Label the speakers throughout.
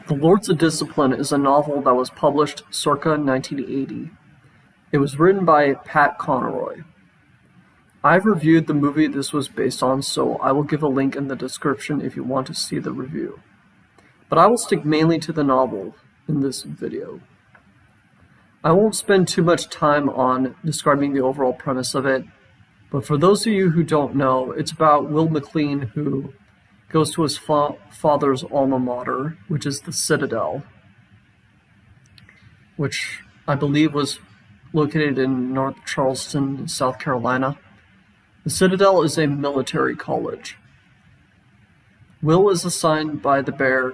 Speaker 1: The Lords of Discipline is a novel that was published circa 1980. It was written by Pat Conroy. I've reviewed the movie this was based on, so I will give a link in the description if you want to see the review. But I will stick mainly to the novel in this video. I won't spend too much time on describing the overall premise of it, but for those of you who don't know, it's about Will McLean, who goes to his father's alma mater, which is the Citadel, which I believe was located in North Charleston, South Carolina. The Citadel is a military college. Will is assigned by the Bear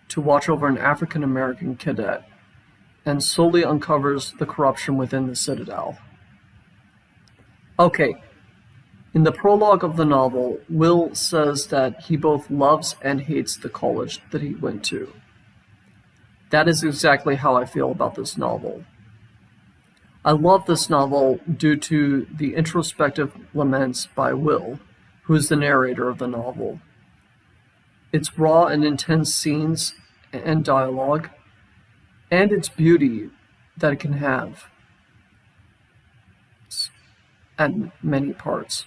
Speaker 1: to watch over an African American cadet and slowly uncovers the corruption within the Citadel. Okay, in the prologue of the novel, Will says that he both loves and hates the college that he went to. That is exactly how I feel about this novel. I love this novel due to the introspective laments by Will, who is the narrator of the novel. Its raw and intense scenes and dialogue, and its beauty that it can have at many parts.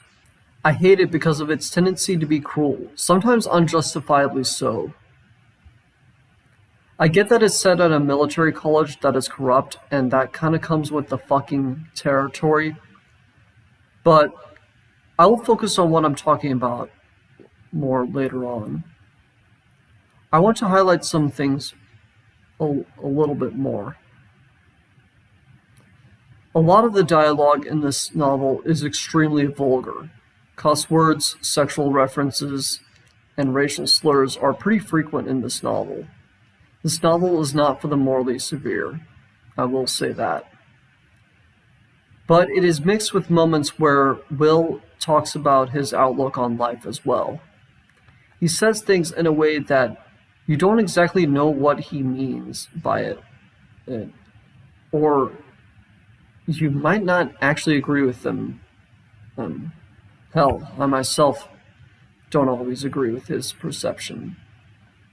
Speaker 1: I hate it because of its tendency to be cruel, sometimes unjustifiably so. I get that it's set at a military college that is corrupt, and that kind of comes with the fucking territory, but I will focus on what I'm talking about more later on. I want to highlight some things a little bit more. A lot of the dialogue in this novel is extremely vulgar. Cuss words, sexual references, and racial slurs are pretty frequent in this novel. This novel is not for the morally severe, I will say that. But it is mixed with moments where Will talks about his outlook on life as well. He says things in a way that you don't exactly know what he means by it, or you might not actually agree with them. Hell, I myself don't always agree with his perception.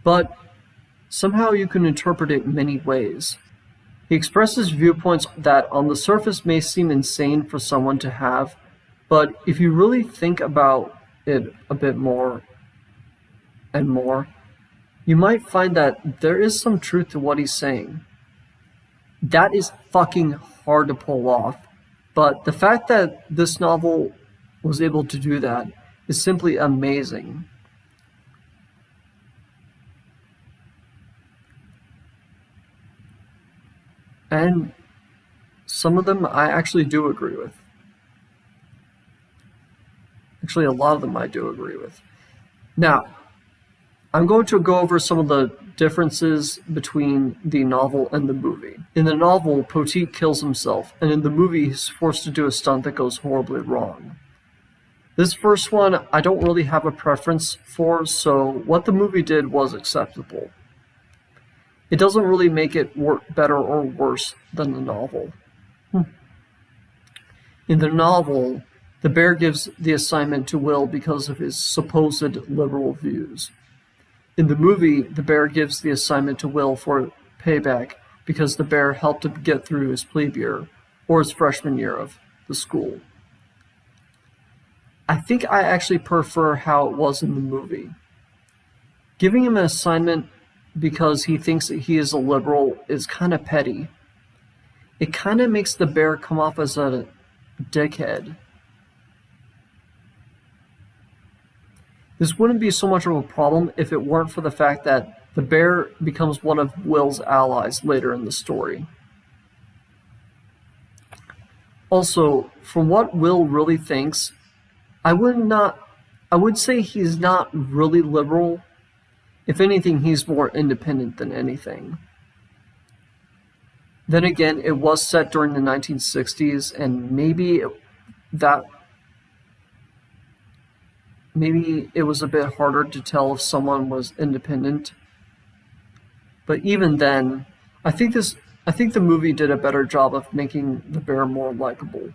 Speaker 1: But somehow you can interpret it many ways. He expresses viewpoints that on the surface may seem insane for someone to have, but if you really think about it a bit more and more, you might find that there is some truth to what he's saying. That is fucking hard to pull off, but the fact that this novel was able to do that is simply amazing. And some of them I actually do agree with. Actually, a lot of them I do agree with. Now, I'm going to go over some of the differences between the novel and the movie. In the novel, Poteet kills himself, and in the movie, he's forced to do a stunt that goes horribly wrong. This first one, I don't really have a preference for, so what the movie did was acceptable. It doesn't really make it better or worse than the novel. In the novel, the Bear gives the assignment to Will because of his supposed liberal views. In the movie, the Bear gives the assignment to Will for payback because the Bear helped him get through his plebe year, or his freshman year of the school. I think I actually prefer how it was in the movie. Giving him an assignment because he thinks that he is a liberal is kind of petty. It kind of makes the Bear come off as a dickhead. This wouldn't be so much of a problem if it weren't for the fact that the Bear becomes one of Will's allies later in the story. Also, from what Will really thinks, I would say he's not really liberal. If anything, he's more independent than anything. Then again, it was set during the 1960s, and maybe it was a bit harder to tell if someone was independent. But even then, I think the movie did a better job of making the Bear more likable.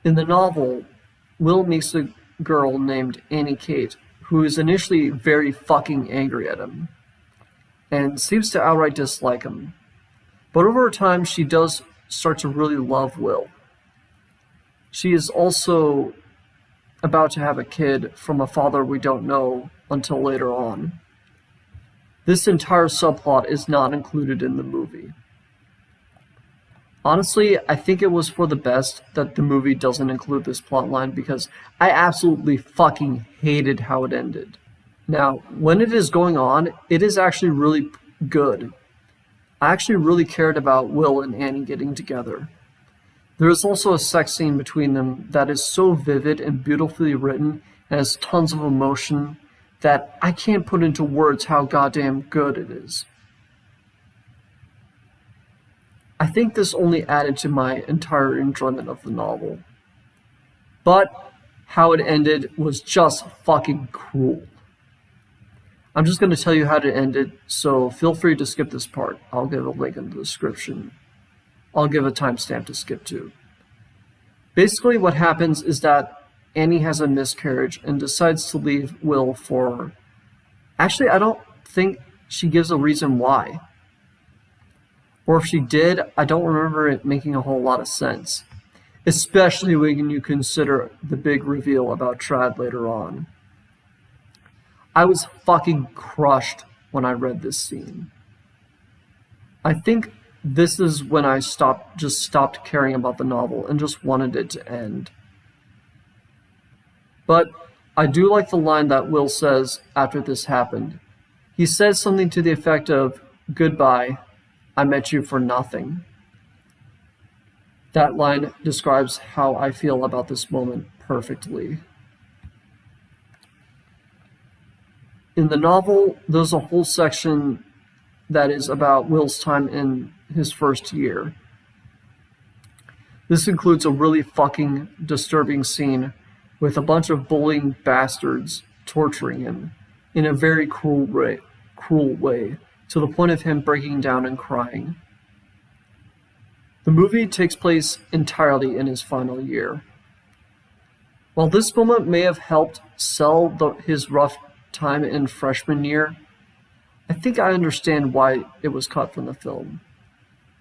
Speaker 1: In the novel, Will meets a girl named Annie Kate, who is initially very fucking angry at him and seems to outright dislike him. But over time, she does start to really love Will. She is also about to have a kid from a father we don't know until later on. This entire subplot is not included in the movie. Honestly, I think it was for the best that the movie doesn't include this plotline because I absolutely fucking hated how it ended. Now, when it is going on, it is actually really good. I actually really cared about Will and Annie getting together. There is also a sex scene between them that is so vivid and beautifully written and has tons of emotion that I can't put into words how goddamn good it is. I think this only added to my entire enjoyment of the novel. But how it ended was just fucking cruel. I'm just going to tell you how it ended, so feel free to skip this part. I'll give a link in the description. I'll give a timestamp to skip to. Basically, what happens is that Annie has a miscarriage and decides to leave Will for... Actually, I don't think she gives a reason why. Or if she did, I don't remember it making a whole lot of sense. Especially when you consider the big reveal about Trad later on. I was fucking crushed when I read this scene. I think this is when I stopped caring about the novel and just wanted it to end. But I do like the line that Will says after this happened. He says something to the effect of, "Goodbye, I met you for nothing." That line describes how I feel about this moment perfectly. In the novel, there's a whole section that is about Will's time in his first year. This includes a really fucking disturbing scene with a bunch of bullying bastards torturing him in a very cruel way, to the point of him breaking down and crying. The movie takes place entirely in his final year. While this moment may have helped sell his rough time in freshman year, I think I understand why it was cut from the film.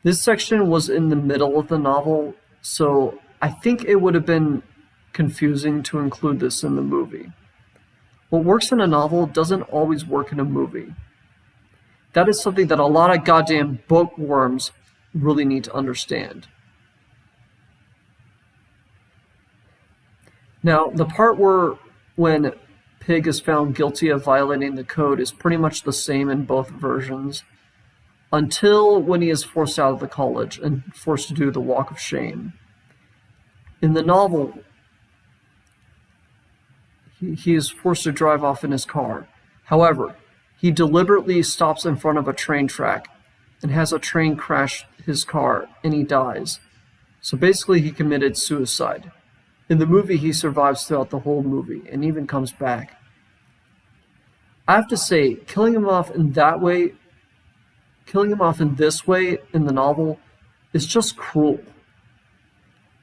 Speaker 1: This section was in the middle of the novel, so I think it would have been confusing to include this in the movie. What works in a novel doesn't always work in a movie. That is something that a lot of goddamn bookworms really need to understand. Now, the part when Pig is found guilty of violating the code is pretty much the same in both versions, until when he is forced out of the college and forced to do the walk of shame. In the novel, he is forced to drive off in his car. However, he deliberately stops in front of a train track and has a train crash his car and he dies. So basically he committed suicide. In the movie, he survives throughout the whole movie and even comes back. I have to say, killing him off in this way in the novel is just cruel.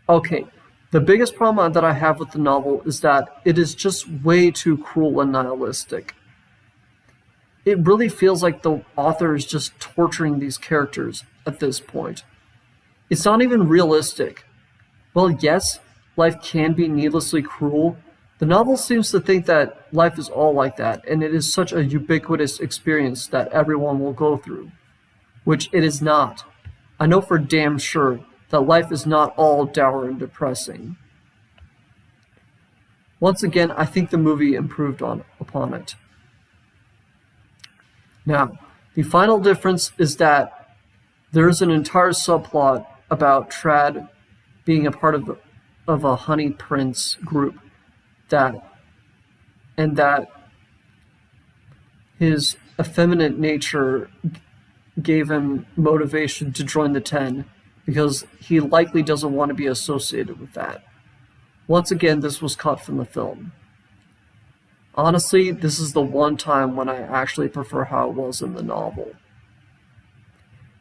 Speaker 1: Okay, the biggest problem that I have with the novel is that it is just way too cruel and nihilistic. It really feels like the author is just torturing these characters at this point. It's not even realistic. Well, yes, life can be needlessly cruel. The novel seems to think that life is all like that, and it is such a ubiquitous experience that everyone will go through, which it is not. I know for damn sure that life is not all dour and depressing. Once again, I think the movie improved upon it. Now, the final difference is that there is an entire subplot about Trad being a part of a Honey Prince group that his effeminate nature gave him motivation to join the 10 because he likely doesn't want to be associated with that. Once again, this was cut from the film. Honestly, this is the one time when I actually prefer how it was in the novel.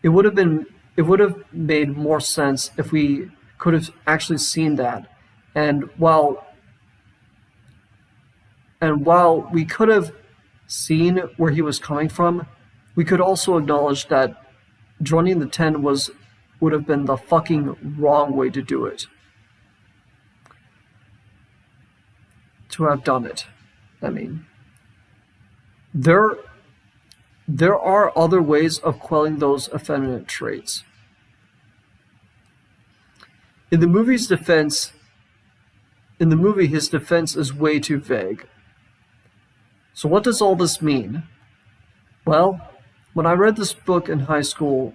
Speaker 1: It would have made more sense if we could have actually seen that. And while And while we could have seen where he was coming from, we could also acknowledge that joining the 10 would have been the fucking wrong way to do it. To have done it. I mean, there are other ways of quelling those effeminate traits. In the movie, his defense is way too vague. So what does all this mean? Well, when I read this book in high school,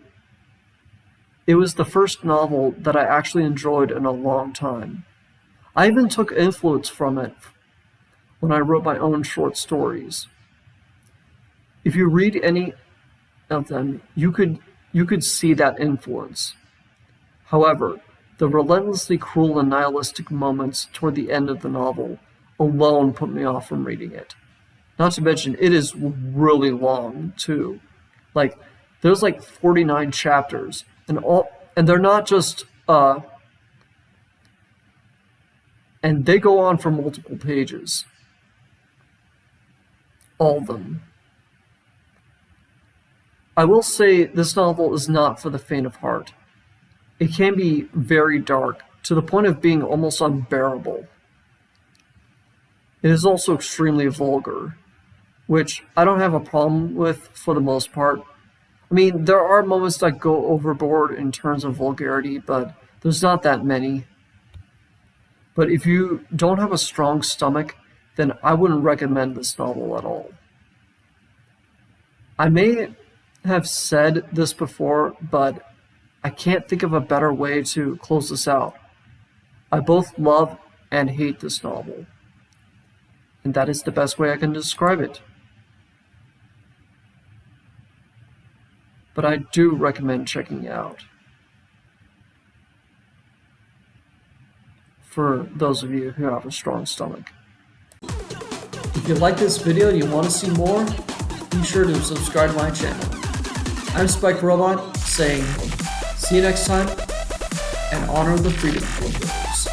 Speaker 1: it was the first novel that I actually enjoyed in a long time. I even took influence from it when I wrote my own short stories. If you read any of them, you could see that influence. However, the relentlessly cruel and nihilistic moments toward the end of the novel alone put me off from reading it. Not to mention, it is really long, too. Like, there's like 49 chapters, and they're not just, and they go on for multiple pages. All of them. I will say this novel is not for the faint of heart. It can be very dark, to the point of being almost unbearable. It is also extremely vulgar, which I don't have a problem with for the most part. I mean, there are moments that go overboard in terms of vulgarity, but there's not that many. But if you don't have a strong stomach, then I wouldn't recommend this novel at all. I may have said this before, but I can't think of a better way to close this out. I both love and hate this novel, and that is the best way I can describe it. But I do recommend checking it out for those of you who have a strong stomach. If you like this video and you want to see more, be sure to subscribe to my channel. I'm Spike Robot saying, see you next time, and honor the freedom fighters.